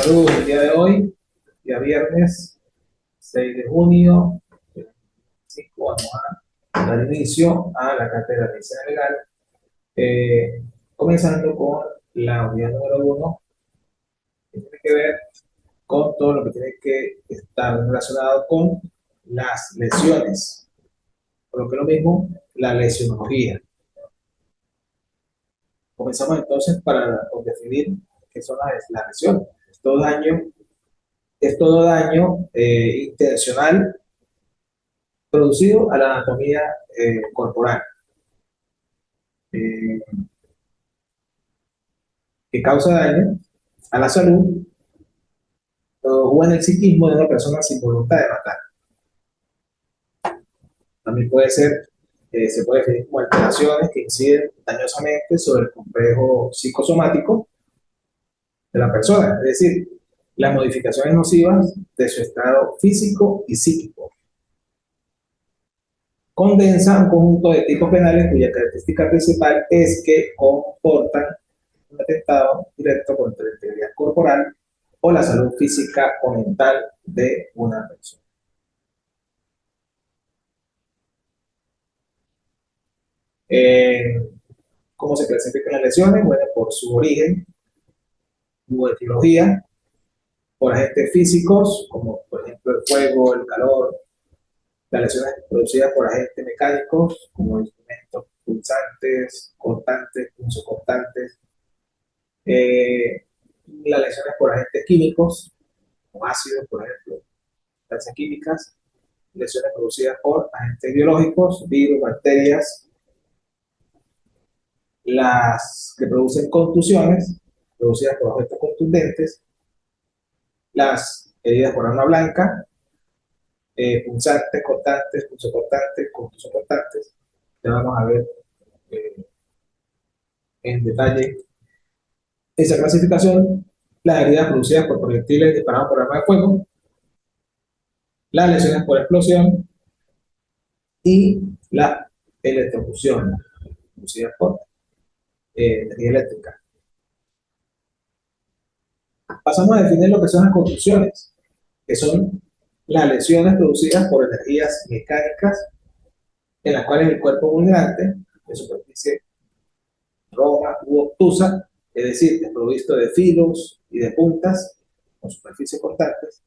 Saludos el día de hoy, día viernes 6 de junio de 2025. Vamos a dar inicio a la cátedra de medicina legal, comenzando con la unidad número uno, que tiene que ver con todo lo que tiene que estar relacionado con las lesiones, por lo que es lo mismo, la lesionología. Comenzamos entonces para definir qué son las lesiones. Es todo daño intencional producido a la anatomía corporal, eh, que causa daño a la salud o en el psiquismo de una persona sin voluntad de matar. También se puede definir como alteraciones que inciden dañosamente sobre el complejo psicosomático de la persona, es decir, las modificaciones nocivas de su estado físico y psíquico. Condensa un conjunto de tipos penales cuya característica principal es que comportan un atentado directo contra la integridad corporal o la salud física o mental de una persona. Eh, ¿Cómo se clasifican las lesiones? Bueno, por su origen, su etiología, por agentes físicos, como por ejemplo el fuego, el calor, las lesiones producidas por agentes mecánicos, como instrumentos pulsantes, cortantes, punzocortantes, eh, las lesiones por agentes químicos, como ácidos, por ejemplo, sustancias químicas, lesiones producidas por agentes biológicos, virus, bacterias, las que producen contusiones, producidas por objetos contundentes, las heridas por arma blanca, punzantes, cortantes, punzocortantes, contusocortantes. Ya vamos a ver eh, en detalle esa clasificación, las heridas producidas por proyectiles disparados por arma de fuego, las lesiones por explosión y la electrocución producida por energía eléctrica. Pasamos a definir lo que son las contusiones, que son las lesiones producidas por energías mecánicas en las cuales el cuerpo vulnerante de superficie roja u obtusa, es decir, desprovisto de filos y de puntas con superficies cortantes,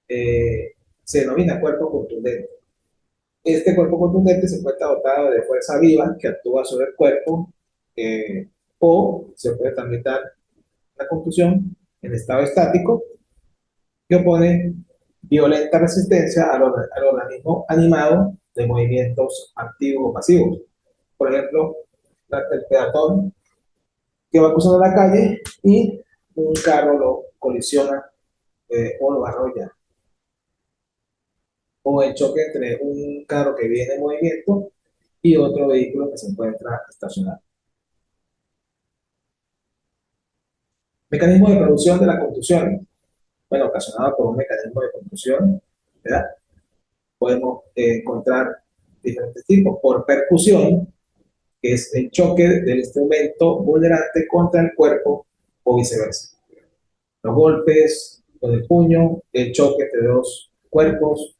se denomina cuerpo contundente. Este cuerpo contundente se encuentra dotado de fuerza viva que actúa sobre el cuerpo, o se puede también dar la contusión en estado estático, que opone violenta resistencia al organismo animado de movimientos activos o pasivos. Por ejemplo, el peatón que va cruzando la calle y un carro lo colisiona o lo arrolla. O el choque entre un carro que viene en movimiento y otro vehículo que se encuentra estacionado. Mecanismo de producción de las contusiones. Bueno, ocasionado por un mecanismo de contusión, ¿verdad? Podemos encontrar diferentes tipos. Por percusión, que es el choque del instrumento vulnerante contra el cuerpo o viceversa. Los golpes con el puño, el choque entre dos cuerpos,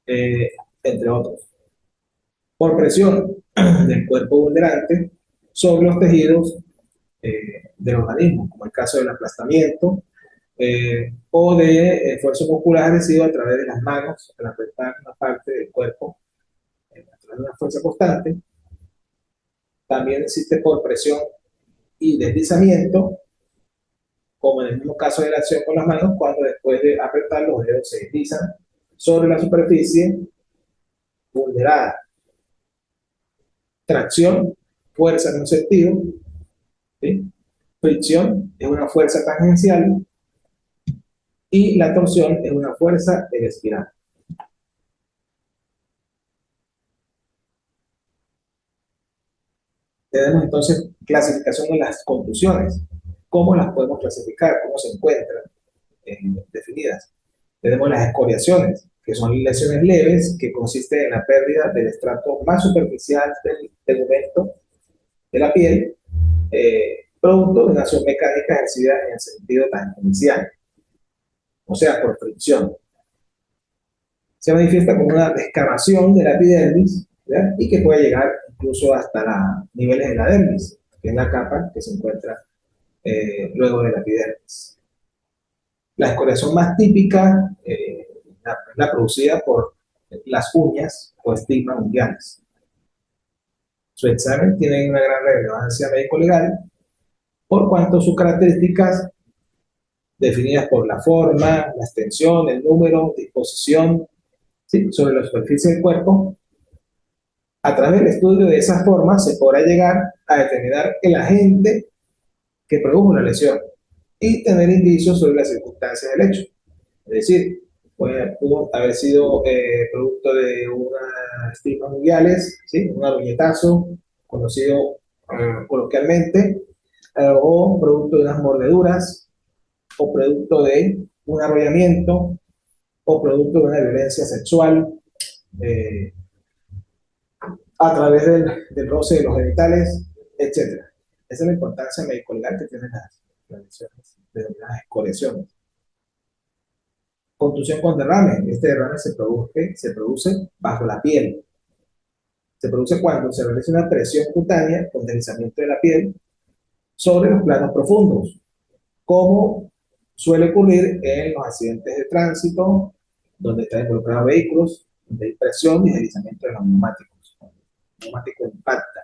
eh, entre otros. Por presión del cuerpo vulnerante sobre los tejidos del organismo, como el caso del aplastamiento, o de esfuerzo muscular ejercido a través de las manos, al apretar una parte del cuerpo a través de una fuerza constante. También existe por presión y deslizamiento, como en el mismo caso de la acción con las manos, cuando después de apretar los dedos se deslizan sobre la superficie vulnerada. Tracción, fuerza en un sentido, ¿sí? Fricción es una fuerza tangencial y la torsión es una fuerza en espiral. Tenemos entonces clasificación de las contusiones. ¿Cómo las podemos clasificar? ¿Cómo se encuentran definidas? Tenemos las escoriaciones, que son lesiones leves que consisten en la pérdida del estrato más superficial del tegumento de la piel, producto de una acción mecánica ejercida en el sentido tangencial. o sea, por fricción. Se manifiesta como una descamación de la epidermis, ¿verdad? Y que puede llegar incluso hasta niveles de la dermis, que es la capa que se encuentra luego de la epidermis. La escoriación más típica es la producida por las uñas o estigmas unguiales. Su examen tiene una gran relevancia médico-legal por cuanto sus características definidas por la forma, la extensión, el número, disposición, ¿sí?, sobre la superficie del cuerpo. A través del estudio de esas formas se podrá llegar a determinar el agente que produjo la lesión y tener indicios sobre las circunstancias del hecho. Es decir, pudo haber sido producto de una estigmas unguiales, ¿sí?, un aruñetazo, conocido coloquialmente, o producto de unas mordeduras, o producto de un arrollamiento, o producto de una violencia sexual eh, a través del roce de los genitales, etc. Esa es la importancia médico-legal que tienen las lesiones denominadas escoriaciones. Contusión con derrame. Este derrame se produce bajo la piel. Se produce cuando se realiza una presión cutánea con deslizamiento de la piel sobre los planos profundos, como suele ocurrir en los accidentes de tránsito, donde están involucrados vehículos, donde hay presión y deslizamiento de los neumáticos. El neumático impacta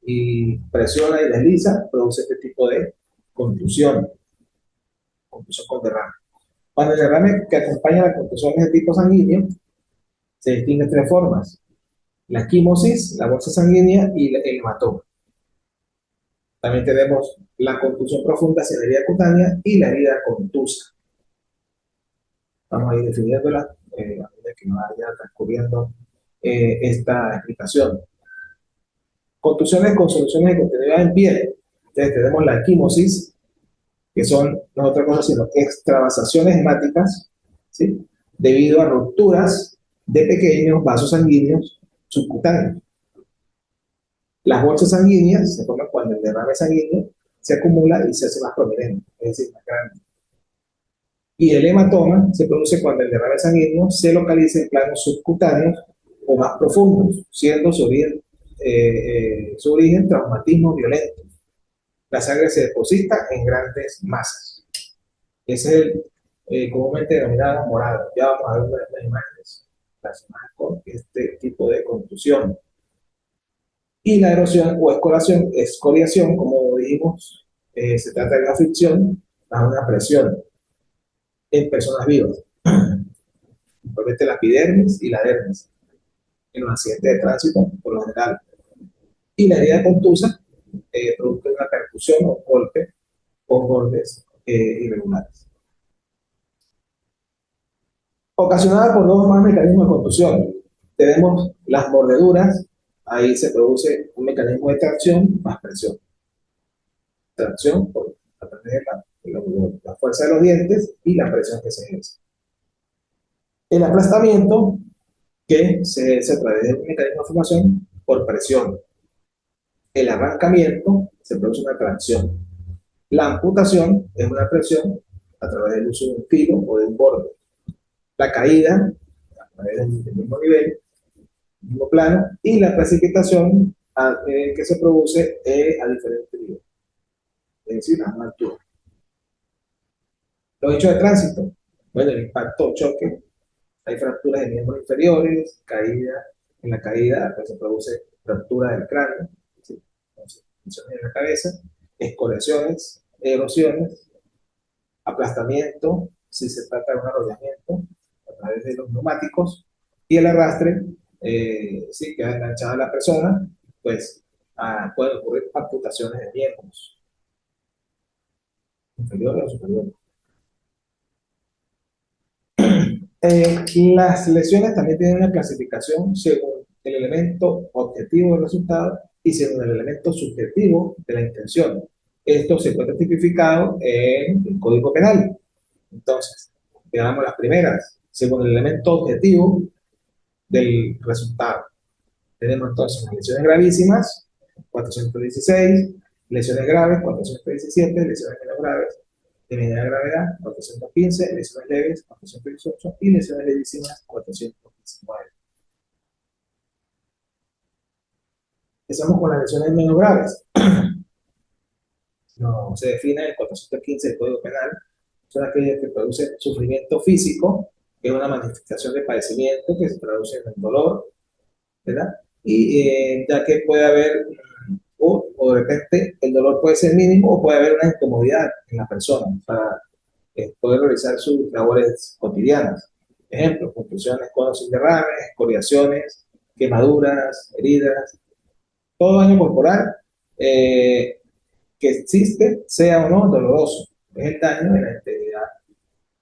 y presiona y desliza, produce este tipo de contusión, contusión con derrame. Cuando el derrame que acompaña la contusión es de tipo sanguíneo, se distinguen tres formas: la equimosis, la bolsa sanguínea y el hematoma. También tenemos la contusión profunda hacia la herida cutánea y la herida contusa. Vamos a ir definiéndola a medida que nos vaya transcurriendo esta explicación. Contusiones con soluciones de continuidad en piel. Entonces tenemos la equimosis, que son no otra cosa sino extravasaciones hemáticas, ¿sí?, debido a rupturas de pequeños vasos sanguíneos subcutáneos. Las bolsas sanguíneas se forman cuando el derrame sanguíneo se acumula y se hace más prominente, es decir, más grande. Y el hematoma se produce cuando el derrame sanguíneo se localiza en planos subcutáneos o más profundos, siendo su origen traumatismo violento. La sangre se deposita en grandes masas. Ese es el comúnmente denominado morado. Ya vamos a ver unas imágenes relacionadas con este tipo de contusión. Y la erosión o escoriación, como dijimos, se trata de una fricción bajo una presión en personas vivas, principalmente la epidermis y la dermis, en los accidentes de tránsito por lo general. Y la herida contusa, producto de una percusión o golpe con bordes irregulares. Ocasionada por dos o más mecanismos de contusión. Tenemos las mordeduras, ahí se produce un mecanismo de tracción más presión. Tracción a través de la fuerza de los dientes y la presión que se ejerce. El aplastamiento, que se ejerce a través del mecanismo de formación por presión. El arrancamiento se produce una tracción. La amputación es una presión a través del uso de un filo o de un borde. La caída a través del mismo nivel, mismo plano, y la precipitación que se produce a diferentes niveles, es decir, a una altura. Los hechos de tránsito, bueno, el impacto o choque, hay fracturas de miembros inferiores, caída, en la caída pues, se produce fractura del cráneo, ¿sí?, lesiones en la cabeza, escoriaciones, erosiones, aplastamiento, si se trata de un arrollamiento a través de los neumáticos, y el arrastre, si queda enganchada la persona, pues pueden ocurrir amputaciones de miembros inferiores o superiores. Las lesiones también tienen una clasificación según el elemento objetivo del resultado y según el elemento subjetivo de la intención. Esto se encuentra tipificado en el Código Penal. Entonces, veamos las primeras. Según el elemento objetivo del resultado, tenemos entonces las lesiones gravísimas, 416, lesiones graves, 417, lesiones menos graves, de mediana gravedad, 415, lesiones leves, 418 y lesiones levísimas, 419. Empezamos con las lesiones menos graves. No se define el 415 del Código Penal, son aquellas que producen sufrimiento físico, que es una manifestación de padecimiento que se traduce en el dolor, ¿verdad? Y ya que puede haber, o de repente el dolor puede ser mínimo o puede haber una incomodidad en la persona para poder realizar sus labores cotidianas. Ejemplo, contusiones con o sin derrames, escoriaciones, quemaduras, heridas, todo daño corporal eh, que existe, sea o no doloroso. Es el daño de la integridad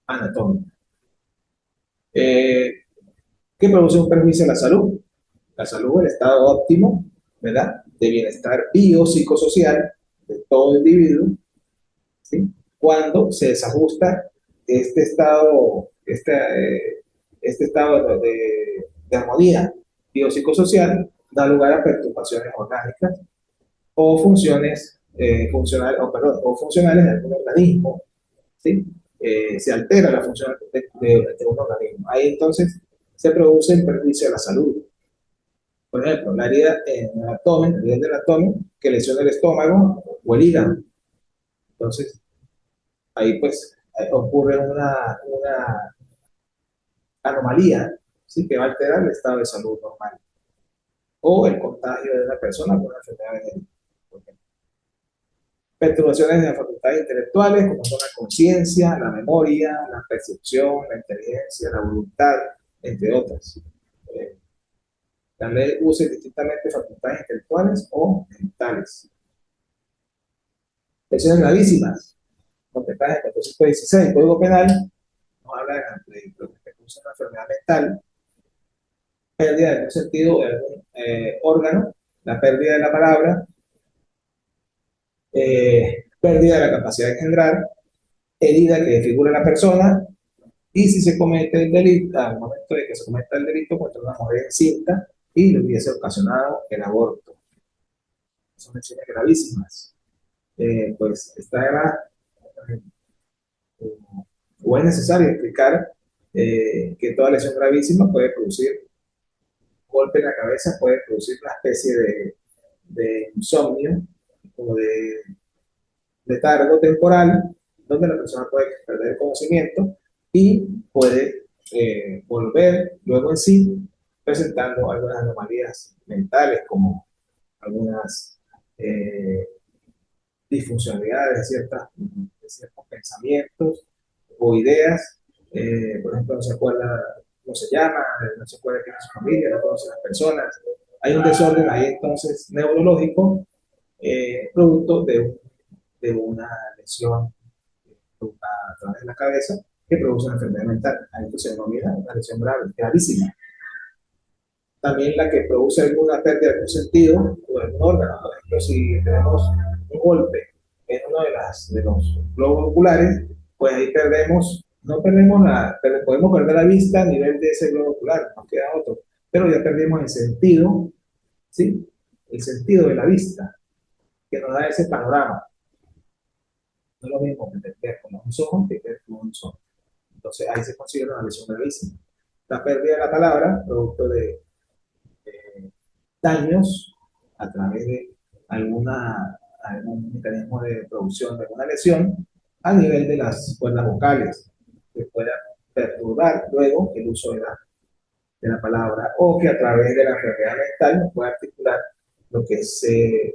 anatómica. Eh, ¿Qué produce un perjuicio a la salud? La salud, el estado óptimo, ¿verdad? De bienestar biopsicosocial de todo individuo, ¿sí? Cuando se desajusta este estado, este estado de armonía biopsicosocial, da lugar a perturbaciones orgánicas o funciones o funcionales de algún organismo, ¿sí? Se altera la función de un organismo. Ahí entonces se produce el perjuicio a la salud. Por ejemplo, la herida en el abdomen, el del abdomen, que lesiona el estómago o el hígado. Entonces, ahí pues ocurre una anomalía, ¿sí? Que va a alterar el estado de salud normal. O el contagio de una persona con una enfermedad venérea. Perturbaciones de las facultades intelectuales, como son la conciencia, la memoria, la percepción, la inteligencia, la voluntad, entre otras. Eh, la ley usa distintamente facultades intelectuales o mentales. Lesiones gravísimas, contempladas en el 416 del Código Penal, nos habla de lo que produce una enfermedad mental, pérdida de algún sentido de algún órgano, la pérdida de la palabra, pérdida de la capacidad de engendrar, herida que desfigura a la persona, y si se comete el delito, al momento de que se cometa el delito contra una mujer encinta y le hubiese ocasionado el aborto. Son lesiones gravísimas. Pues está o es necesario explicar que toda lesión gravísima puede producir golpe en la cabeza, puede producir una especie de insomnio o de letargo temporal, donde la persona puede perder el conocimiento y puede volver luego en sí presentando algunas anomalías mentales como algunas eh, disfuncionalidades de ciertos pensamientos o ideas. Por ejemplo, no se acuerda cómo se llama, no se acuerda quién es su familia, no conoce a las personas. Hay un desorden ahí entonces neurológico producto de una lesión a través de la cabeza que produce una enfermedad mental. A esto se denomina una lesión grave, gravísima. También la que produce alguna pérdida de algún sentido o de algún órgano. Por ejemplo, si tenemos un golpe en uno de los globos oculares, pues ahí perdemos, no perdemos podemos perder la vista a nivel de ese globo ocular, nos queda otro, pero ya perdimos el sentido, ¿sí? El sentido de la vista, que nos da ese panorama. No es lo mismo ver con los ojos que ver con los ojos. Entonces ahí se considera una lesión gravísima. La pérdida de la palabra, producto de daños a través de algún mecanismo de producción de alguna lesión a nivel de las cuerdas vocales, que pueda perturbar luego el uso de la palabra o que a través de la enfermedad mental no pueda articular lo que se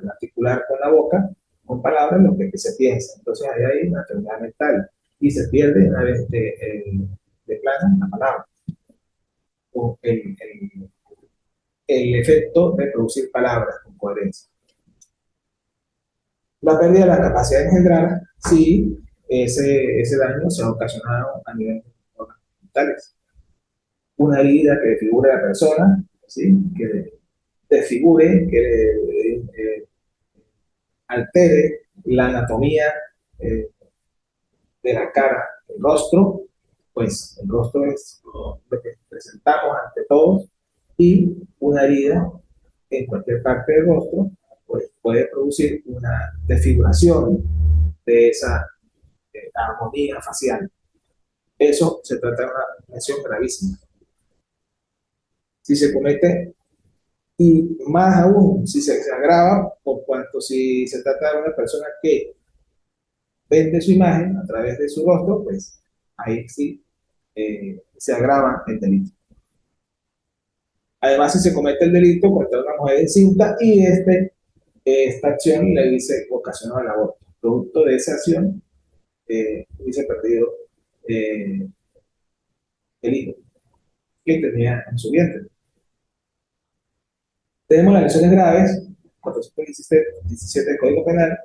articular con la boca, con palabras, lo que se piensa. Entonces ahí hay una enfermedad mental y se pierde una vez de plano la palabra o el efecto de producir palabras con coherencia. La pérdida de la capacidad de engendrar, sí, ese daño se ha ocasionado a nivel mentales. Una herida que desfigure a la persona, ¿sí? Que desfigure, que altere la anatomía eh, de la cara, el rostro, pues el rostro es lo que presentamos ante todos y una herida en cualquier parte del rostro, pues puede producir una desfiguración de esa armonía facial. Eso se trata de una lesión gravísima. Si se comete, y más aún, si se agrava, por cuanto si se trata de una persona que vende su imagen a través de su rostro, pues ahí sí se agrava el delito. Además, si se comete el delito contra una mujer encinta y esta acción le hubiese ocasionado el aborto, producto de esa acción hubiese perdido eh, el hijo que tenía en su vientre. Tenemos las lesiones graves, 417 del Código Penal,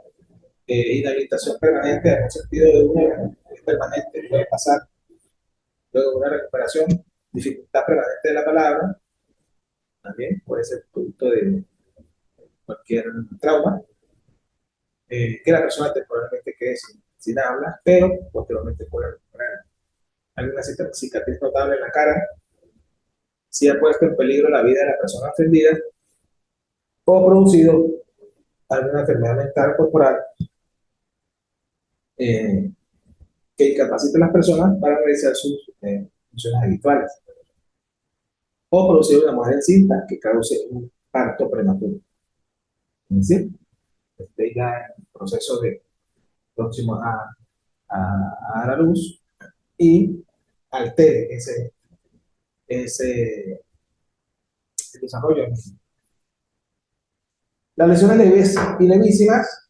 inhabilitación permanente, en el sentido de una es permanente, puede pasar luego de una recuperación, dificultad permanente de la palabra, también puede ser producto de cualquier trauma, que la persona temporalmente quede sin habla, pero posteriormente puede recuperar alguna cicatriz notable en la cara, si ha puesto en peligro la vida de la persona ofendida o producido alguna enfermedad mental corporal eh, que incapacite a las personas para realizar sus funciones habituales, o producir una mujer encinta que cause un parto prematuro. Es decir, esté ya en el proceso de próximo a la luz y altere ese desarrollo. Las lesiones leves y levísimas,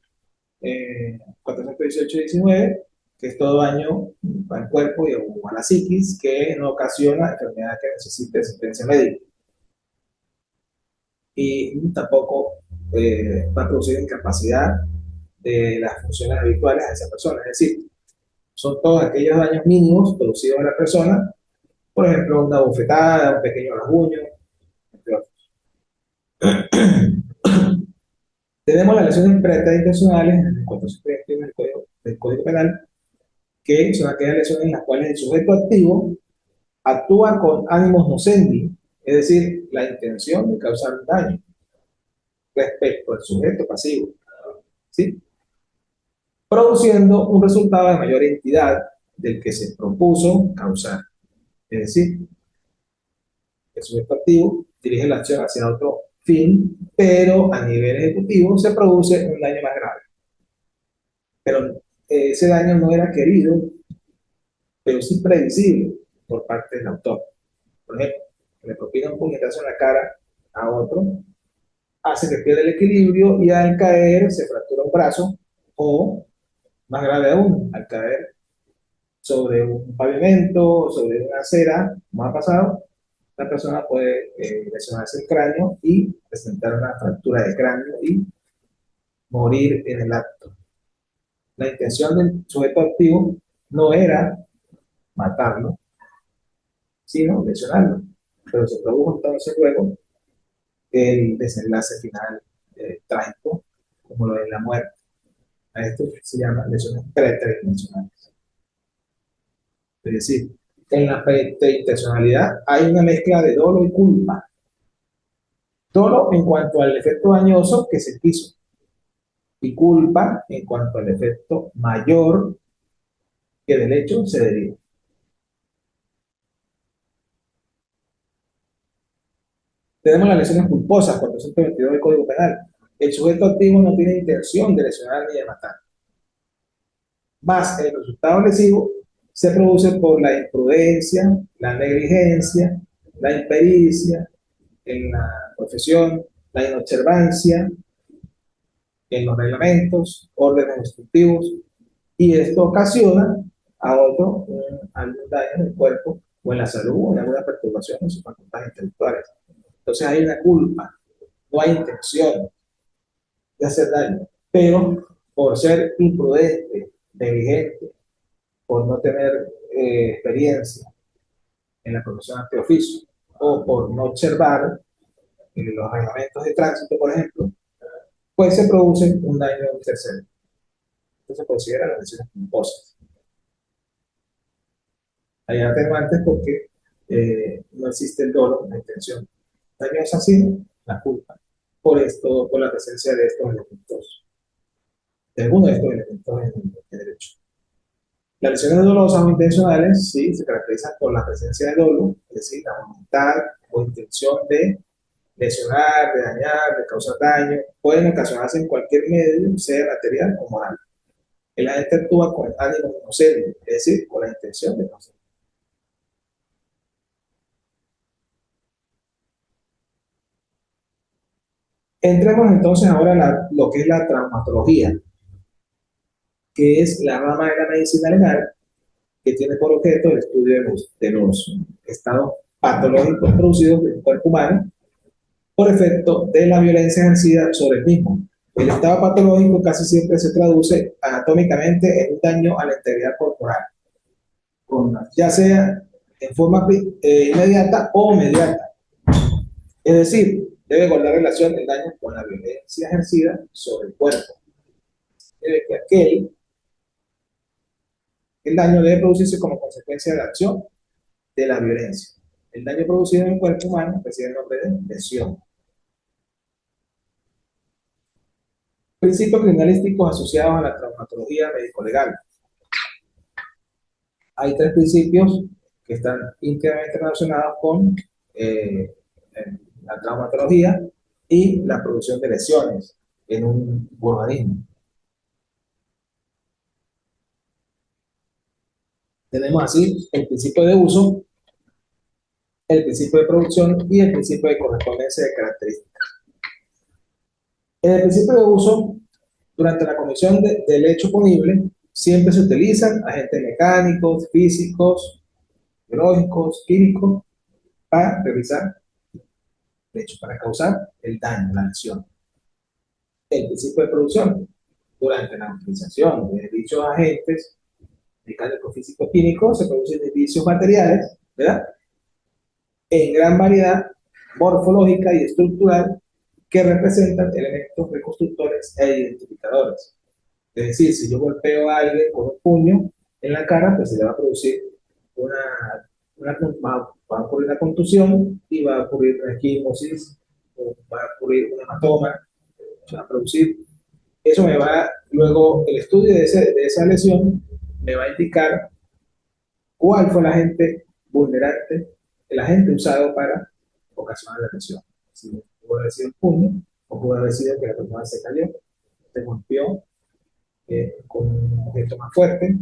418-19, que es todo daño al cuerpo o a la psiquis que no ocasiona enfermedad que necesite asistencia médica. Y tampoco va a producir incapacidad de las funciones habituales de esa persona. Es decir, son todos aquellos daños mínimos producidos a la persona, por ejemplo, una bofetada, un pequeño rasguño, entre otros. Tenemos las lesiones preterintencionales en el 421 del Código Penal, que son aquellas lesiones en las cuales el sujeto activo actúa con ánimos nocendi, es decir, la intención de causar un daño respecto al sujeto pasivo, ¿sí? Produciendo un resultado de mayor entidad del que se propuso causar. Es decir, el sujeto activo dirige la acción hacia otro fin, pero a nivel ejecutivo se produce un daño más grave. Pero ese daño no era querido, pero sí previsible por parte del autor. Por ejemplo, que le propina un puñetazo en la cara a otro, hace que pierda el equilibrio y al caer se fractura un brazo, o más grave aún, al caer sobre un pavimento, sobre una acera, como ha pasado, la persona puede lesionarse el cráneo y presentar una fractura de cráneo y morir en el acto. La intención del sujeto activo no era matarlo, sino lesionarlo, pero se produjo entonces luego el desenlace final trágico, como lo de la muerte. A esto se llama lesiones pretridimensionales. Es decir, en la preterintencionalidad hay una mezcla de dolo y culpa. Dolo en cuanto al efecto dañoso que se quiso, y culpa en cuanto al efecto mayor que del hecho se deriva. Tenemos las lesiones culposas, 422 del Código Penal. El sujeto activo no tiene intención de lesionar ni de matar. Más el resultado lesivo se produce por la imprudencia, la negligencia, la impericia en la profesión, la inobservancia en los reglamentos, órdenes instructivos, y esto ocasiona a otro algún daño en el cuerpo o en la salud o en alguna perturbación en sus facultades intelectuales. Entonces hay una culpa, no hay intención de hacer daño, pero por ser imprudente, negligente, por no tener experiencia en la profesión ante oficio o por no observar los reglamentos de tránsito, por ejemplo, pues se produce un daño a un tercero. Entonces se considera las lesiones culposas. Hay atenuantes porque no existe el dolo, la intención. Daño es así, la culpa. por esto, por la presencia de estos elementos, de alguno de estos elementos en derecho. Las lesiones dolosas o intencionales, sí, se caracterizan por la presencia de dolo, es decir, la voluntad o intención de lesionar, de dañar, de causar daño, pueden ocasionarse en cualquier medio, sea material o moral. El agente actúa con el ánimo inocente, es decir, con la intención de causar. Entremos entonces ahora a lo que es la traumatología, que es la rama de la medicina legal que tiene por objeto el estudio de los estados patológicos producidos del cuerpo humano por efecto de la violencia ejercida sobre el mismo. El estado patológico casi siempre se traduce anatómicamente en un daño a la integridad corporal, ya sea en forma inmediata o mediata. Es decir, debe guardar relación el daño con la violencia ejercida sobre el cuerpo. Debe que el daño debe producirse como consecuencia de la acción de la violencia. El daño producido en el cuerpo humano recibe el nombre de lesión. Principios criminalísticos asociados a la traumatología médico-legal. Hay tres principios que están íntimamente relacionados con eh, la traumatología y la producción de lesiones en un organismo. Tenemos así el principio de uso, el principio de producción y el principio de correspondencia de características. En el principio de uso, durante la comisión del hecho punible, siempre se utilizan agentes mecánicos, físicos, biológicos, químicos, para realizar el hecho, para causar el daño, la lesión. El principio de producción, durante la utilización de dichos agentes mecánicos, físicos, químicos, se producen indicios materiales, ¿verdad? En gran variedad morfológica y estructural que representan elementos reconstructores e identificadores. Es decir, si yo golpeo a alguien con un puño en la cara, pues se le va a producir una, va a ocurrir una contusión y va a ocurrir una equimosis, o va a ocurrir un hematoma, se va a producir. Eso me va, luego el estudio de esa lesión me va a indicar cuál fue el agente vulnerante, el agente usado para ocasionar la lesión. Si pudo haber sido el puño, o pudo haber sido que la persona se cayó, se golpeó con un objeto más fuerte,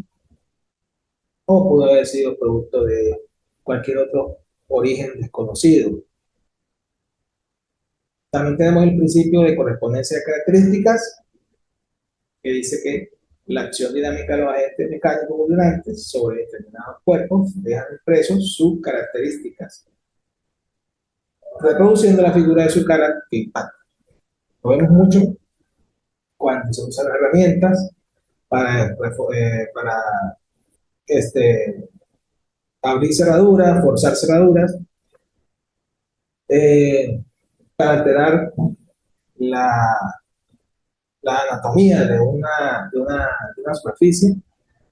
o pudo haber sido producto de cualquier otro origen desconocido. También tenemos el principio de correspondencia de características, que dice que la acción dinámica de los agentes mecánicos vulnerantes sobre determinados cuerpos dejan impresos sus características, reproduciendo la figura de su cara que impacta. Lo vemos mucho cuando se usan herramientas para este, abrir cerraduras, forzar cerraduras, eh, para alterar la, la anatomía de una superficie.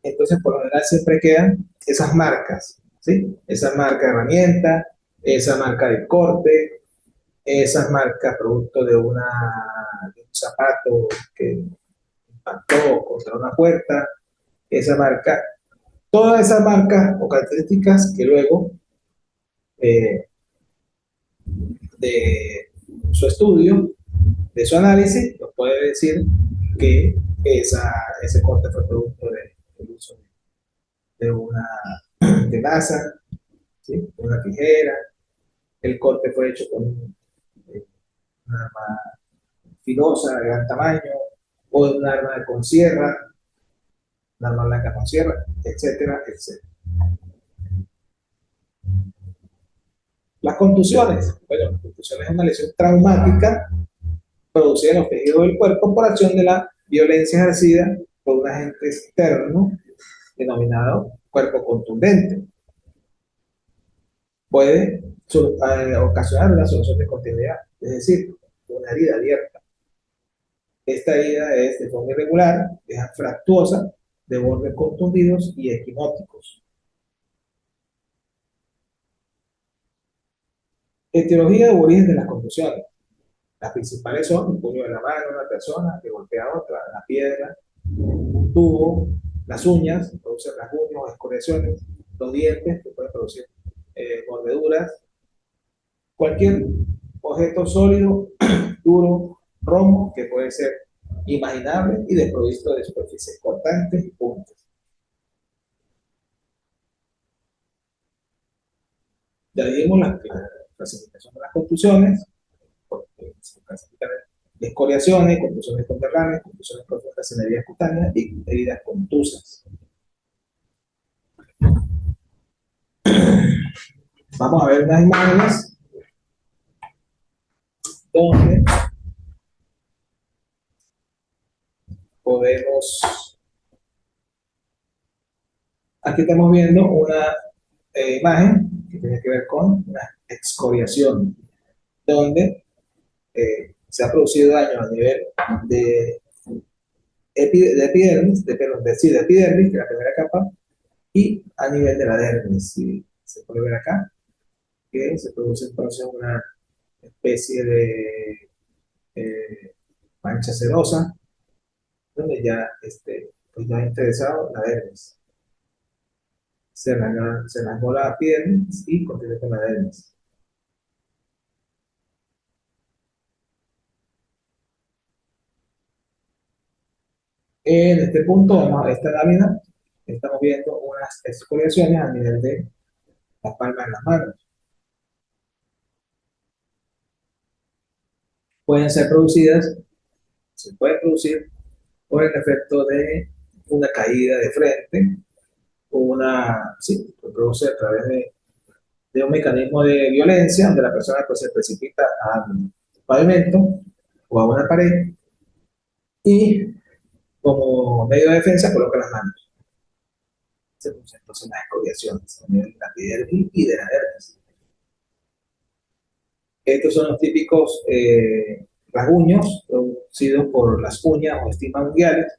Entonces, por lo general, siempre quedan esas marcas, ¿sí? Esa marca de herramienta, esa marca de corte, esas marcas producto de un zapato que impactó contra una puerta, esa marca, todas esas marcas o características que luego eh, de su estudio, de su análisis, nos puede decir que ese corte fue producto del uso de una tenaza, ¿sí? De una tijera, el corte fue hecho con una arma filosa de gran tamaño, o de un arma con sierra, una arma blanca con sierra, etcétera, etcétera. Las contusiones. Bueno, las contusiones es una lesión traumática producida en los tejidos del cuerpo por acción de la violencia ejercida por un agente externo denominado cuerpo contundente. Puede ocasionar una solución de continuidad, es decir, una herida abierta. Esta herida es de forma irregular, es fractuosa, de bordes contundidos y equinóticos. Etiología o origen de las contusiones. Las principales son el puño de la mano de una persona que golpea a otra, la piedra, un tubo, las uñas, producen rasguños o escoriaciones, los dientes, que pueden producir mordeduras, cualquier objeto sólido, duro, romo, que puede ser imaginable y desprovisto de superficies cortantes y puntas. Ya vimos la clasificación de las contusiones, porque se clasifican en escoriaciones, contusiones con derrames, contusiones profundas en heridas cutáneas y heridas contusas. Vamos a ver unas imágenes donde podemos, aquí estamos viendo una imagen que tiene que ver con una excoriación, donde se ha producido daño a nivel de, de epidermis, sí, de epidermis, que es la primera capa, y a nivel de la dermis. Si se puede ver acá, que se produce entonces una especie de mancha serosa, donde ya, pues ya ha interesado la dermis. Se rasgó la epidermis y continúa con la dermis. En este punto, vamos a esta lámina, estamos viendo unas excoriaciones a nivel de las palmas de las manos. Pueden ser producidas, se pueden producir por el efecto de una caída de frente, sí, se produce a través de un mecanismo de violencia donde la persona pues, se precipita al pavimento o a una pared y como medio de defensa coloca las manos. Se producen entonces las escoriaciones a nivel de la epidermis y de la dermis. Estos son los típicos rasguños producidos por las uñas o estimas unguiales.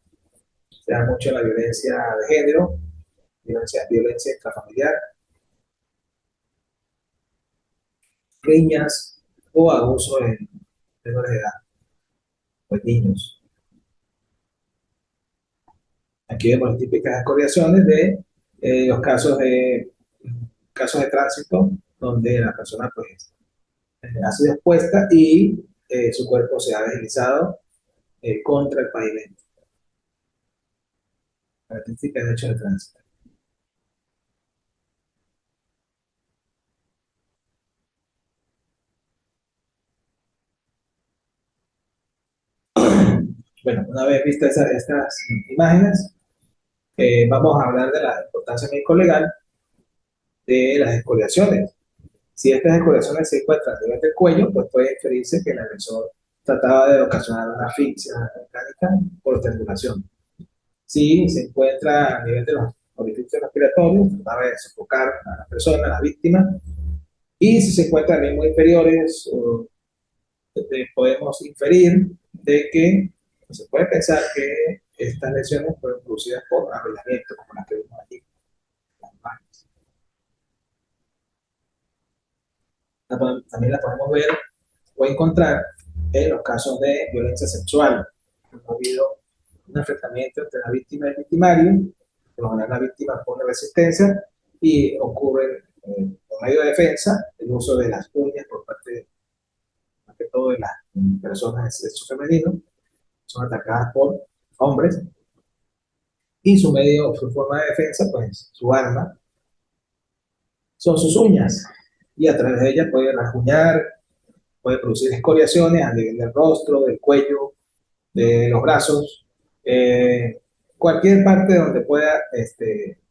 Se da mucho en la violencia de género, violencia intrafamiliar, riñas o abuso en menores de edad o en niños. Aquí vemos las típicas escoriaciones de los casos de tránsito donde la persona pues, ha sido expuesta y su cuerpo se ha deslizado contra el pavimento. Características de hechos de tránsito. Bueno, una vez vistas estas imágenes, vamos a hablar de la importancia médico-legal de las escoriaciones. Si estas escoriaciones se encuentran a nivel del cuello, pues puede inferirse que el agresor trataba de ocasionar una asfixia mecánica por estrangulación. Si se encuentra a nivel de los orificios respiratorios, trataba de sofocar a la persona, a la víctima. Y si se encuentra en miembros inferiores, podemos inferir de que se puede pensar que estas lesiones fueron producidas por arrollamiento, como las que vimos aquí. También la podemos ver o encontrar en los casos de violencia sexual. Ha habido un enfrentamiento entre la víctima y el victimario, por lo general la víctima pone resistencia y ocurre por medio de defensa el uso de las uñas por parte, más que todo, de las personas de sexo femenino, son atacadas por hombres y su forma de defensa, pues su arma, son sus uñas y a través de ellas puede rasguñar, puede producir escoriaciones a nivel del rostro, del cuello, de los brazos, cualquier parte donde pueda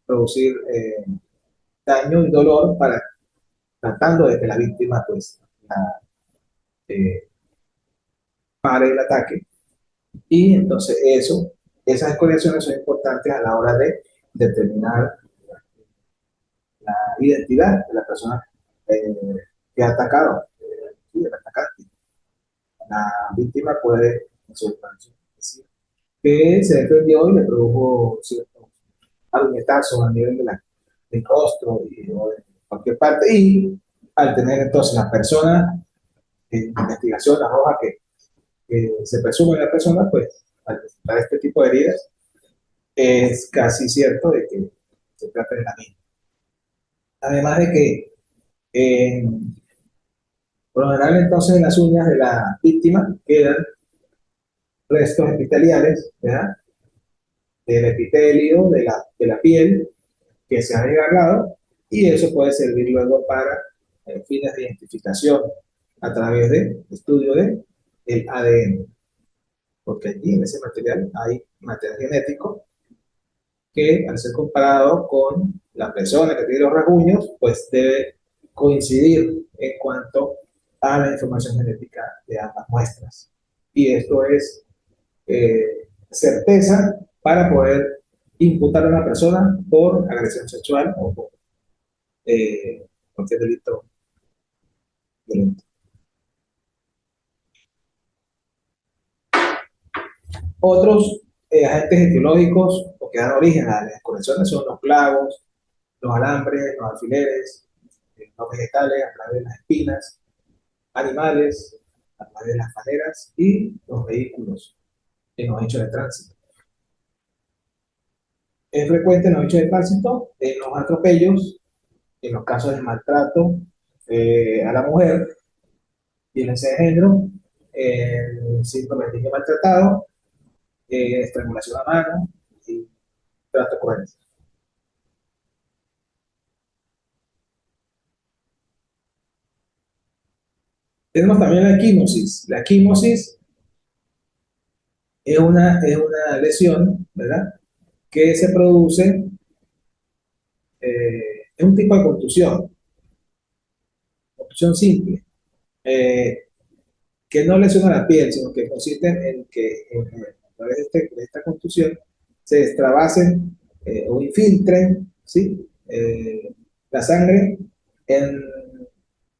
producir daño y dolor para tratando de que la víctima pues eh, pare el ataque. Y entonces esas escoriaciones son importantes a la hora de determinar la identidad de la persona que ha atacado, el atacante. La víctima puede decir que se defendió y le produjo ciertos aruñetazos a nivel del rostro o de cualquier parte. Y al tener entonces la persona en investigación, la hoja que que se presume en la persona, pues al presentar este tipo de heridas, es casi cierto de que se trata de la misma. Además de que, eh, por lo general, entonces en las uñas de la víctima quedan restos epiteliales, ¿verdad? Del epitelio, de la piel que se ha desgarrado, y eso puede servir luego para fines de identificación a través de estudio de el ADN, porque allí en ese material hay material genético que al ser comparado con la persona que tiene los rasguños, pues debe coincidir en cuanto a la información genética de ambas muestras. Y esto es certeza para poder imputar a una persona por agresión sexual o por cualquier delito violento. Otros agentes etiológicos o que dan origen a las correcciones son los clavos, los alambres, los alfileres, los vegetales a través de las espinas, animales a través de las maderas y los vehículos en los hechos de tránsito. Es frecuente en los hechos de tránsito, en los atropellos, en los casos de maltrato a la mujer, violencia de género, síndrome del niño maltratado, estrangulación a mano y trato cruel. Tenemos también la equimosis. La equimosis es una lesión, ¿verdad? Que se produce, es un tipo de contusión simple, que no lesiona la piel, sino que consiste en que a través de esta contusión se extravasen o infiltren, ¿sí? La sangre en,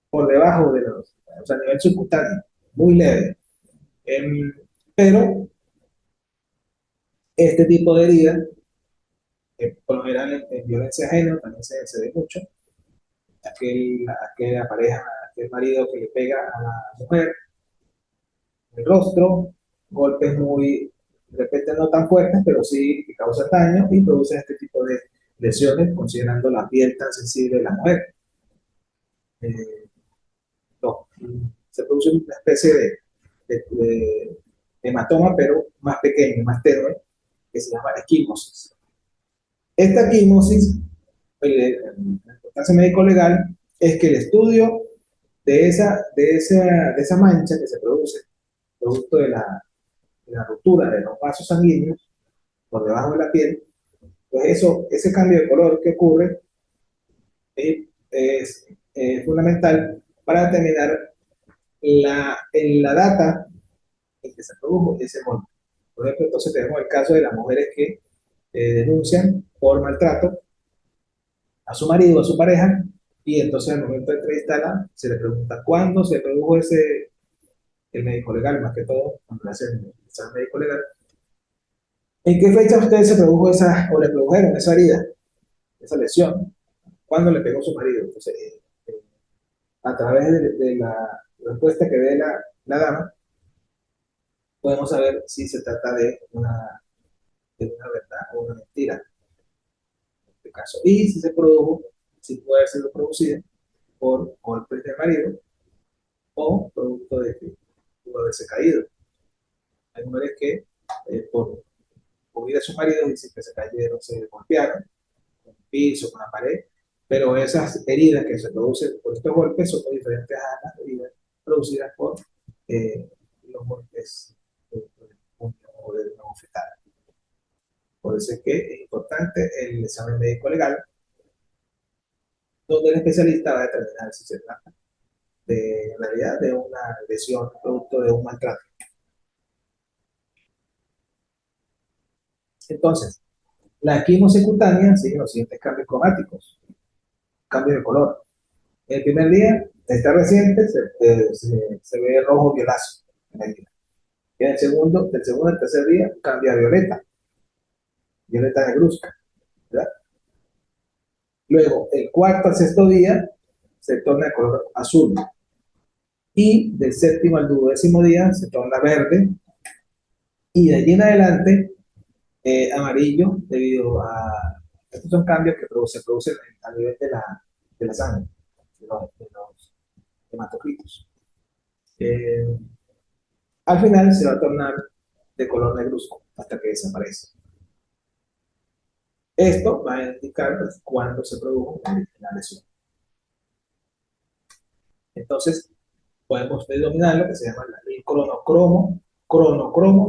por debajo de los, o sea, a nivel subcutáneo, muy leve. Em, pero este tipo de herida, por lo general en violencia de género también se ve mucho, aquella pareja, aquel marido que le pega a la mujer en el rostro, golpes muy, de repente no tan fuertes, pero sí que causan daño y producen este tipo de lesiones, considerando la piel tan sensible de la mujer. Eh, no, se produce una especie de hematoma, pero más pequeño, más tenue, que se llama equimosis. Esta equimosis, la importancia médico-legal, es que el estudio de esa mancha que se produce, producto de la ruptura de los vasos sanguíneos por debajo de la piel, pues ese cambio de color que ocurre es fundamental para determinar la data en que se produjo ese golpe. Por ejemplo, entonces tenemos el caso de las mujeres que denuncian por maltrato a su marido o a su pareja, y entonces al momento de entrevistarla se le pregunta cuándo se produjo el médico legal, más que todo, cuando le hacen el examen médico legal, ¿en qué fecha usted se produjo esa, o le produjeron esa herida, esa lesión? ¿Cuándo le pegó su marido? Entonces, a través de la respuesta que dé la dama, podemos saber si se trata de una verdad o una mentira, en este caso. Y si se produjo, si puede ser producido por golpes del marido o producto de que pudo haberse caído. Hay mujeres que por huir a su marido dicen que se cayeron, se golpearon con el piso, con la pared, pero esas heridas que se producen por estos golpes son muy diferentes a las heridas producidas por eh, los golpes del puño o del nuevo fetal. Por eso es que es importante el examen médico legal, donde el especialista va a determinar si se trata en realidad de una lesión producto de un maltrato. Entonces, la quimosecutánea sigue los siguientes cambios cromáticos, cambio de color. El primer día está reciente, se ve rojo violáceo en el día. Y del segundo al tercer día cambia a violeta, violeta negruzca, ¿verdad? Luego, el cuarto al sexto día se torna de color azul. y del séptimo al duodécimo día se torna verde, y de allí en adelante amarillo debido a... Estos son cambios que se producen a nivel de la sangre, de los hematocritos. Eh, Al final se va a tornar de color negruzco hasta que desaparece. Esto va a indicar pues, cuándo se produjo la lesión. Entonces, podemos denominar lo que se llama el cronocromo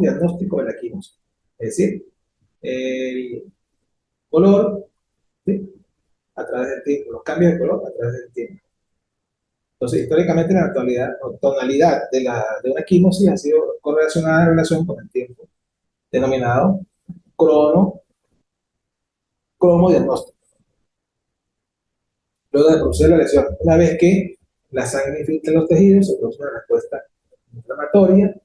diagnóstico de la quimosis. Es decir, el color, ¿sí? A través del tiempo, los cambios de color a través del tiempo. Entonces, históricamente la tonalidad de una quimosis ha sido correlacionada en relación con el tiempo, denominado crono, cromo diagnóstico. Luego de producir la lesión, una vez que la sangre infiltra en los tejidos, se produce una respuesta inflamatoria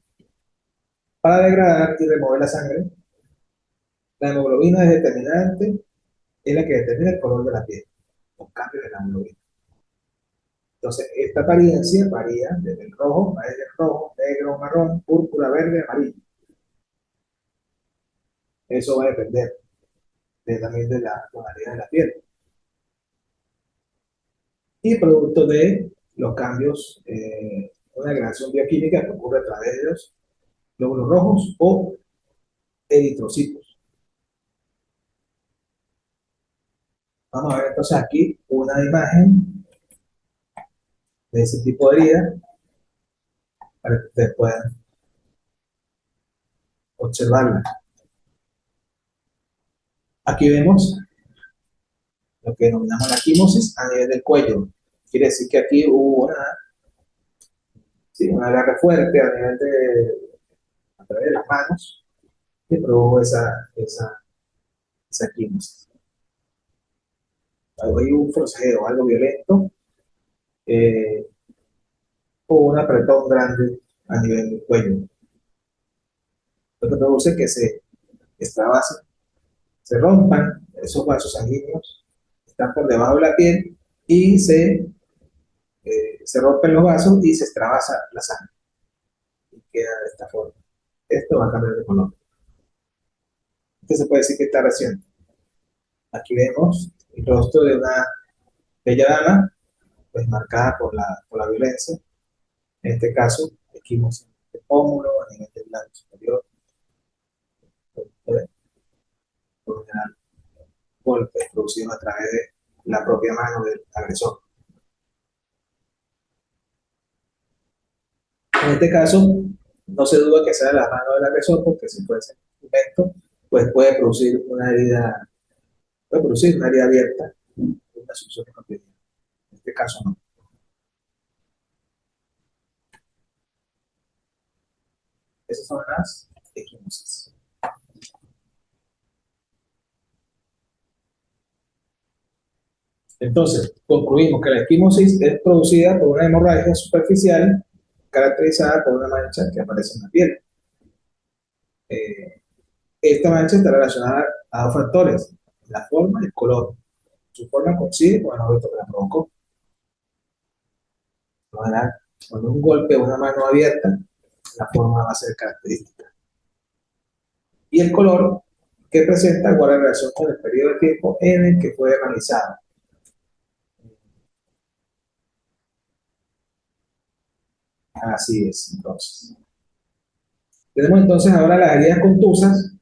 para degradar y remover la sangre. La hemoglobina es determinante, es la que determina el color de la piel, los cambios de la hemoglobina. Entonces, esta apariencia varía desde el rojo, va desde el rojo, negro, marrón, púrpura, verde, amarillo. Eso va a depender también de la tonalidad de la piel. Y producto de los cambios, una degradación bioquímica que ocurre a través de los glóbulos rojos o eritrocitos. Vamos a ver entonces aquí una imagen de ese tipo de herida para que ustedes puedan observarla. Aquí vemos lo que denominamos la quimosis a nivel del cuello. Quiere decir que aquí hubo sí, una agarre fuerte a nivel a través de las manos que produjo esa quimosis. Hay un forcejeo, algo violento, eh, o un apretón grande a nivel del cuello. Lo que produce que se extravasen, se rompan esos vasos sanguíneos, están por debajo de la piel y se rompen los vasos y se extravasa la sangre y queda de esta forma. Esto va a cambiar de color. Este se puede decir que está reciente. Aquí vemos el rostro de una bella dama, pues marcada por la violencia. En este caso, esquimos el pómulo, a nivel del labio superior, por lo general, golpes producidos a través de la propia mano del agresor. En este caso, no se duda que sea la mano del agresor, porque si puede ser un instrumento, pues puede producir una herida abierta, una succión cotidiana. En este caso no. Esas son las equimosis. Entonces, concluimos que la equimosis es producida por una hemorragia superficial caracterizada por una mancha que aparece en la piel. Eh, Esta mancha está relacionada a dos factores, la forma y el color. Su forma coincide con el objeto que la provocó. Cuando un golpe o una mano abierta, la forma va a ser característica. Y el color que presenta guarda relación con el periodo de tiempo en el que fue realizado. Así es, entonces. Tenemos entonces ahora las heridas contusas,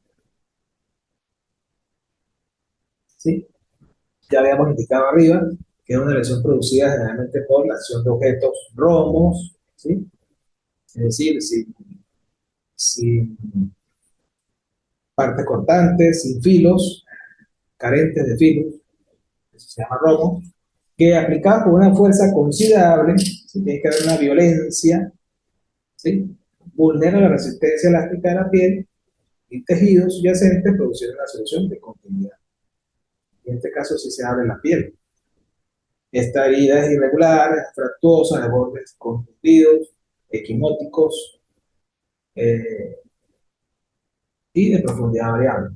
¿sí? Ya habíamos indicado arriba que es una lesión producida generalmente por la acción de objetos romos, ¿sí? Es decir, sin partes cortantes, sin filos, carentes de filos, eso se llama romo, que aplicado con una fuerza considerable, ¿sí? Tiene que haber una violencia, ¿sí? Vulnera la resistencia elástica de la piel y tejidos subyacentes produciendo una solución de continuidad. En este caso sí se abre la piel. Esta herida es irregular, es fractuosa, de bordes confundidos, equimóticos eh, y de profundidad variable.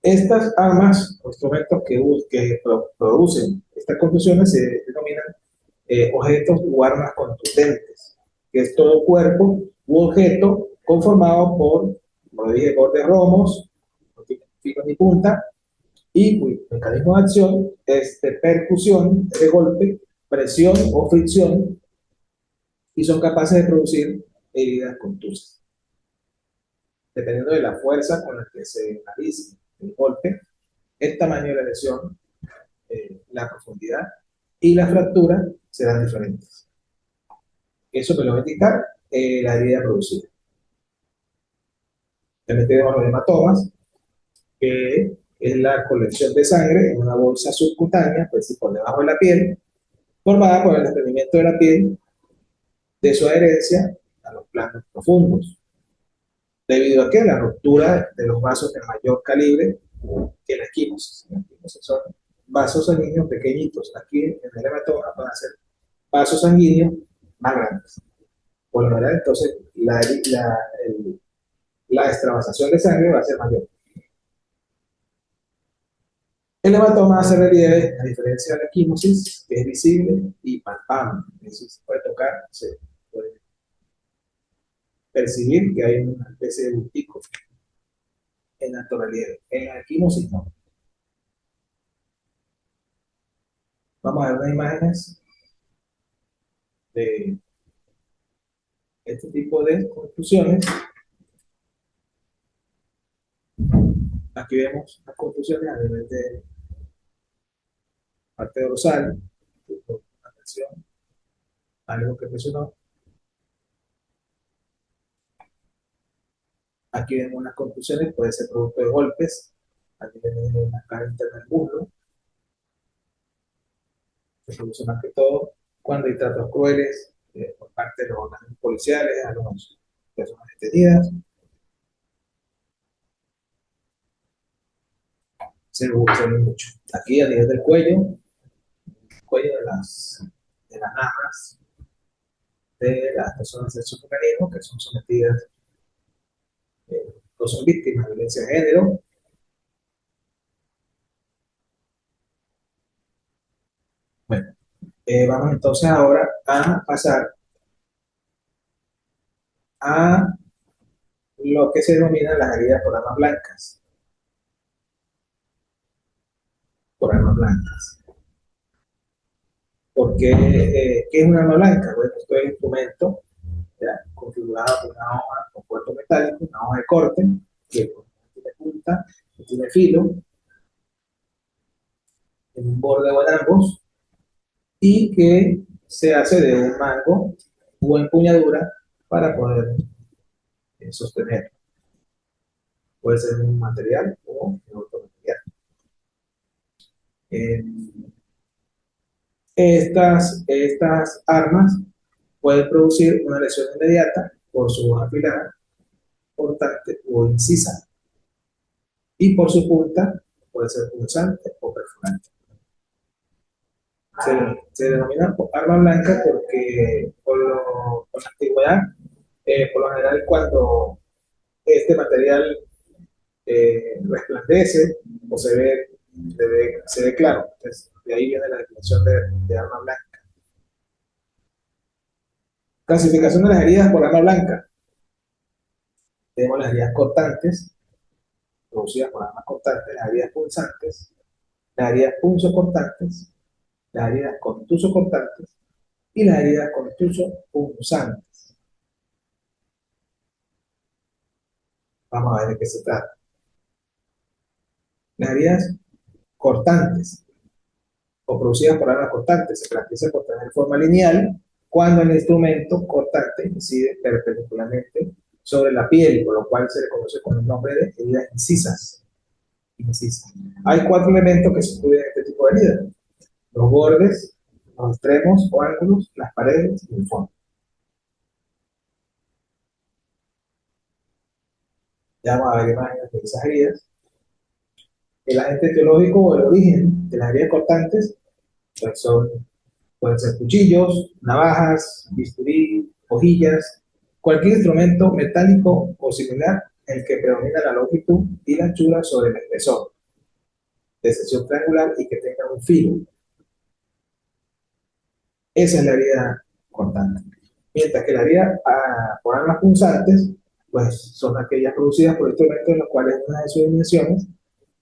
Estas armas o instrumentos que producen estas contusiones se denominan objetos u armas contundentes, que es todo cuerpo u objeto conformado por, como le dije, bordes romos, no tienen filo ni punta, y cuyo mecanismo de acción es de percusión, de golpe, presión o fricción, y son capaces de producir heridas contusas. Dependiendo de la fuerza con la que se realice el golpe, el tamaño de la lesión, la profundidad y la fractura serán diferentes. Eso me lo va a indicar la herida producida. También tenemos los hematomas, que es la colección de sangre en una bolsa subcutánea, pues por debajo de la piel, formada por el desprendimiento de la piel de su adherencia a los planos profundos, debido a que la ruptura de los vasos de mayor calibre que la equimosis. La equimosis son vasos sanguíneos pequeñitos. Aquí en el hematoma van a ser vasos sanguíneos más grandes. Por lo general, entonces, la extravasación de sangre va a ser mayor. El hematoma hace relieve, a diferencia de la equimosis, que es visible y palpable. Es decir, se puede tocar, se puede percibir que hay una especie de bultico en alto relieve. En la equimosis no. Vamos a ver unas imágenes de este tipo de contusiones. Aquí vemos las contusiones a nivel de parte dorsal, una presión, algo que presionó. Aquí vemos unas contusiones, puede ser producto de golpes, a nivel de la cara interna del muslo. Se produce más que todo cuando hay tratos crueles por parte de los organismos policiales a las personas detenidas. Se ve mucho. Aquí a nivel del cuello de las armas de las personas de sexo femenino que son sometidas, o son víctimas de violencia de género. Bueno, vamos entonces ahora a pasar a lo que se denomina las heridas por armas blancas. Por armas blancas. Porque, ¿qué es una arma blanca? Bueno, esto es un instrumento ya, configurado con una hoja con cuerpo metálico, una hoja de corte, que tiene punta, que tiene filo, en un borde o en ambos, y que se hace de un mango o empuñadura para poder sostener. Puede ser un material o en otro material. Eh, estas armas pueden producir una lesión inmediata por su hoja afilada, cortante o incisa, y por su punta puede ser punzante o perforante. Se denomina arma blanca porque por la antigüedad, por lo general cuando este material resplandece o se ve claro. Entonces, de ahí viene la definición de arma blanca. Clasificación de las heridas por arma blanca. Tenemos las heridas cortantes, producidas por armas cortantes, las heridas punzantes, las heridas punzocortantes, las heridas contusocortantes y las heridas contusopunzantes. Vamos a ver de qué se trata. Las heridas cortantes o producidas por armas cortantes se caracterizan por tener forma lineal cuando el instrumento cortante incide perpendicularmente sobre la piel, por lo cual se le conoce con el nombre de heridas incisas. Hay 4 elementos que se estudian en este tipo de heridas: los bordes, los extremos o ángulos, las paredes y el fondo. Ya vamos a ver imágenes de esas heridas. El agente etiológico o el origen de las heridas cortantes pues pueden ser cuchillos, navajas, bisturí, hojillas, cualquier instrumento metálico o similar en el que predomina la longitud y la anchura sobre el espesor. de sección triangular y que tenga un filo. Esa es la herida cortante. Mientras que la herida por armas punzantes, pues son aquellas producidas por instrumentos en los cuales una de sus dimensiones,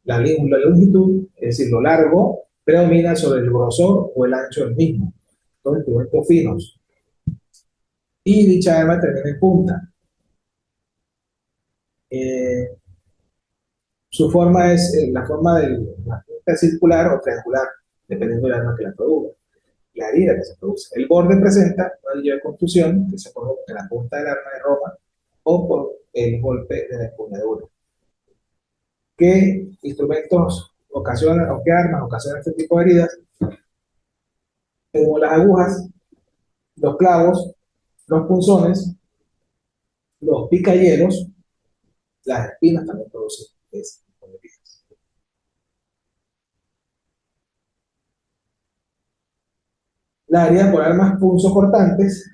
la longitud, es decir, lo largo, predomina sobre el grosor o el ancho del mismo. Son instrumentos finos. Y dicha arma termina en punta. Eh, Su forma es la forma de la punta circular o triangular, dependiendo del arma que la produzca. La herida que se produce. El borde presenta una anillo de contusión que se provoca en la punta del arma de ropa o por el golpe de la empuñadura. ¿Qué instrumentos ocasionan o qué armas ocasionan este tipo de heridas? Como las agujas, los clavos, los punzones, los picahielos, las espinas también producen este tipo de heridas. Las heridas por armas punzocortantes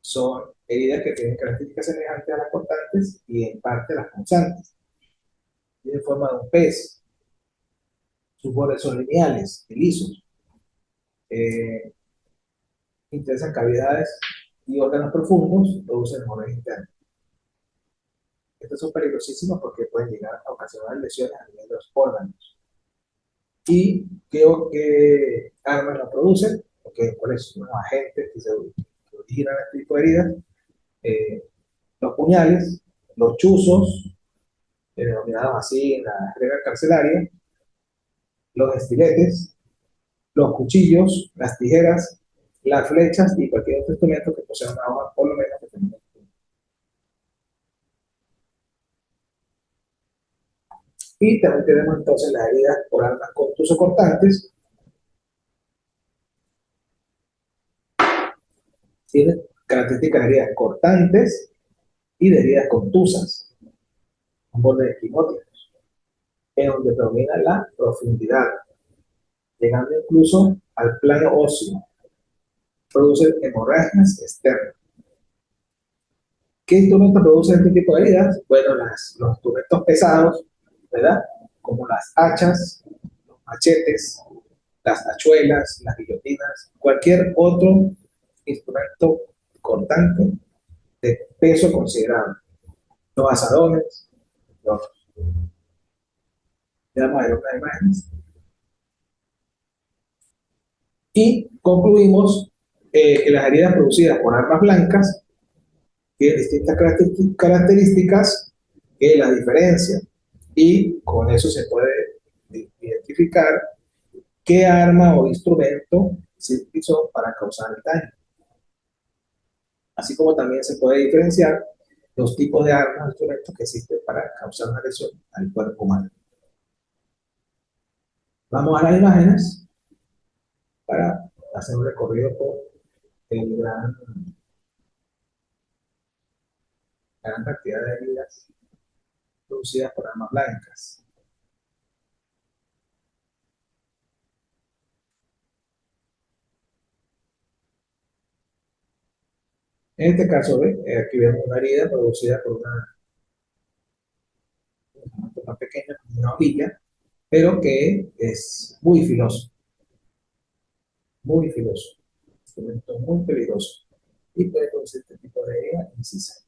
son heridas que tienen características semejantes a las cortantes y en parte a las punzantes. Tienen forma de un pez, sus bordes son lineales y lisos, eh, interesan cavidades y órganos profundos, producen hemorragia interna. Estos son peligrosísimos porque pueden llegar a ocasionar lesiones a nivel de los órganos. ¿Y qué armas la producen? Porque, ¿cuáles son los agentes que originan este tipo de heridas? Eh, los puñales, los chuzos, denominados así en la regla carcelaria, los estiletes, los cuchillos, las tijeras, las flechas y cualquier otro instrumento que posea una hoja por lo menos que tenga. Y también tenemos entonces las heridas por armas contusocortantes. Tienen características de heridas cortantes y de heridas contusas, ambos de esquimóticos, en donde predomina la profundidad, llegando incluso al plano óseo. Producen hemorragias externas. ¿Qué instrumentos producen este tipo de heridas? Bueno, los instrumentos pesados, ¿verdad? Como las hachas, los machetes, las hachuelas, las guillotinas, cualquier otro instrumento cortante de peso considerable. Los asadones, los, vamos a ver unas imágenes. Y concluimos que las heridas producidas por armas blancas tienen distintas características que las diferencian. Y con eso se puede identificar qué arma o instrumento se utilizó para causar el daño. Así como también se puede diferenciar los tipos de armas o instrumentos que existen para causar una lesión al cuerpo humano. Vamos a las imágenes para hacer un recorrido por el gran cantidad de heridas producidas por armas blancas. En este caso, aquí vemos una herida producida por una más pequeña, como una hojilla, pero que es muy filoso, un instrumento muy peligroso y puede producir este tipo de herida incisa.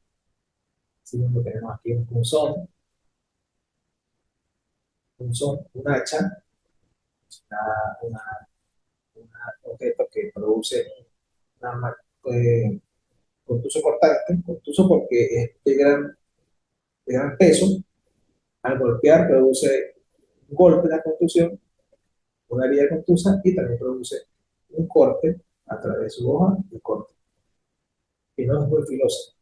Si lo tenemos aquí un hacha, una, una, un objeto que produce una arma contuso cortante, contuso porque es de gran peso, al golpear produce un golpe de la contusión, una herida contusa y también produce un corte a través de su hoja de corte. Y no es muy filosa.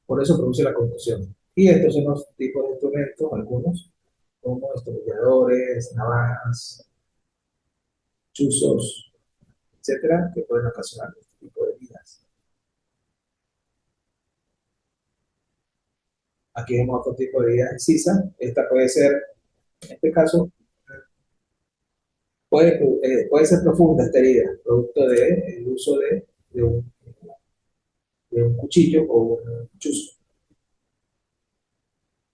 Por eso produce la contusión. Y estos son los tipos de instrumentos, algunos, como destornilladores, navajas, chuzos, etcétera, que pueden ocasionar este tipo de heridas. Aquí vemos otro tipo de herida incisa. Esta puede ser, en este caso, puede ser profunda esta herida, producto del uso de un cuchillo o un chuzo.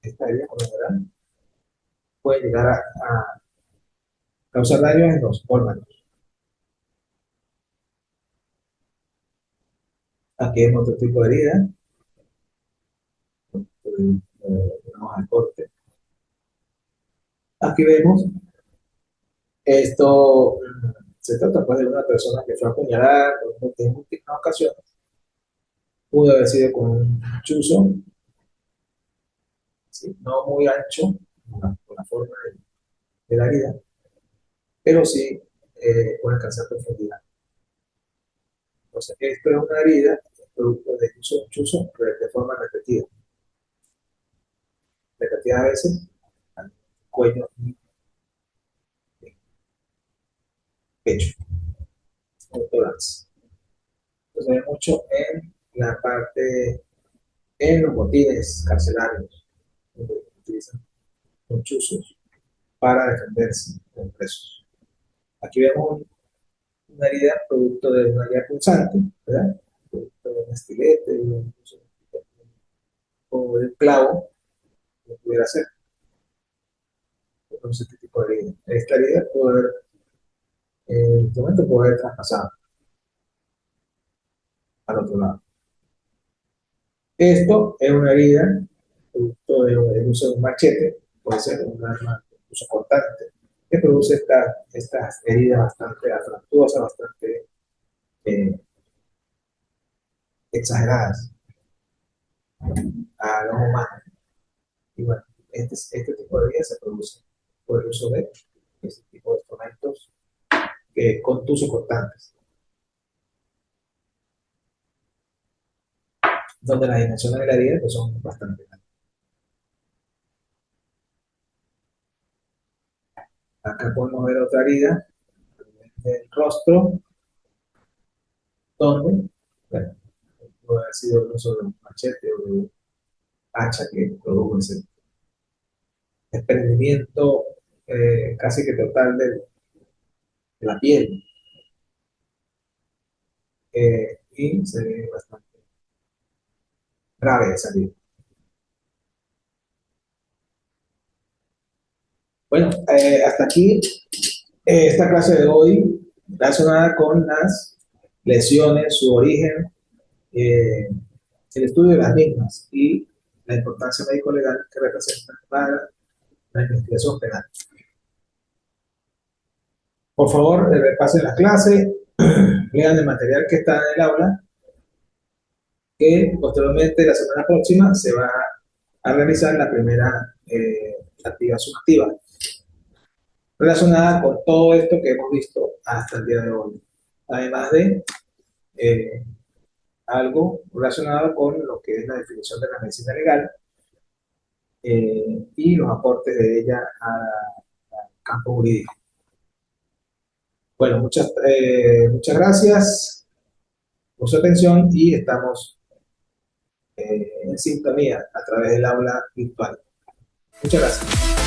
Esta herida, por lo general, puede llegar a causar daño en los órganos. Aquí es otro tipo de herida, vamos al corte. Aquí vemos esto, se trata pues de una persona que fue apuñalada en múltiples ocasiones, pudo haber sido con un chuzo, ¿sí? No muy ancho, por la forma de la herida, pero sí puede alcanzar profundidad. Entonces, esto es una herida producto de uso de un chuzo de forma repetida, repetidas veces, al cuello y pecho, o tórax. Entonces, se ve mucho en la parte, en los botines carcelarios, donde utilizan los chuzos para defenderse de los presos. Aquí vemos una herida producto de una herida punzante, ¿verdad? Producto de un estilete, o de un clavo, que pudiera ser. Entonces, este tipo de herida. Esta herida puede haber, en este momento puede haber traspasado al otro lado. Esto es una herida producto del uso de un machete, puede ser un arma de uso cortante, que produce estas heridas bastante afractuosas, bastante exageradas a los humanos. Y bueno, este tipo de heridas se produce por el uso de este tipo de instrumentos contusos cortantes, donde las dimensiones de la herida pues, son bastante grandes. Acá podemos ver otra herida del rostro, donde, bueno, puede haber sido el uso de un machete o de un hacha que produjo ese desprendimiento casi que total de la piel, y se ve bastante grave esa herida. Bueno, hasta aquí esta clase de hoy relacionada con las lesiones, su origen, eh, el estudio de las mismas y la importancia médico-legal que representan para la investigación penal. Por favor, repasen la clase, lean el material que está en el aula, que posteriormente la semana próxima se va a realizar la primera actividad sumativa relacionada con todo esto que hemos visto hasta el día de hoy. Además de eh, algo relacionado con lo que es la definición de la medicina legal y los aportes de ella al campo jurídico. Bueno, muchas gracias por su atención y estamos en sintonía a través del aula virtual. Muchas gracias.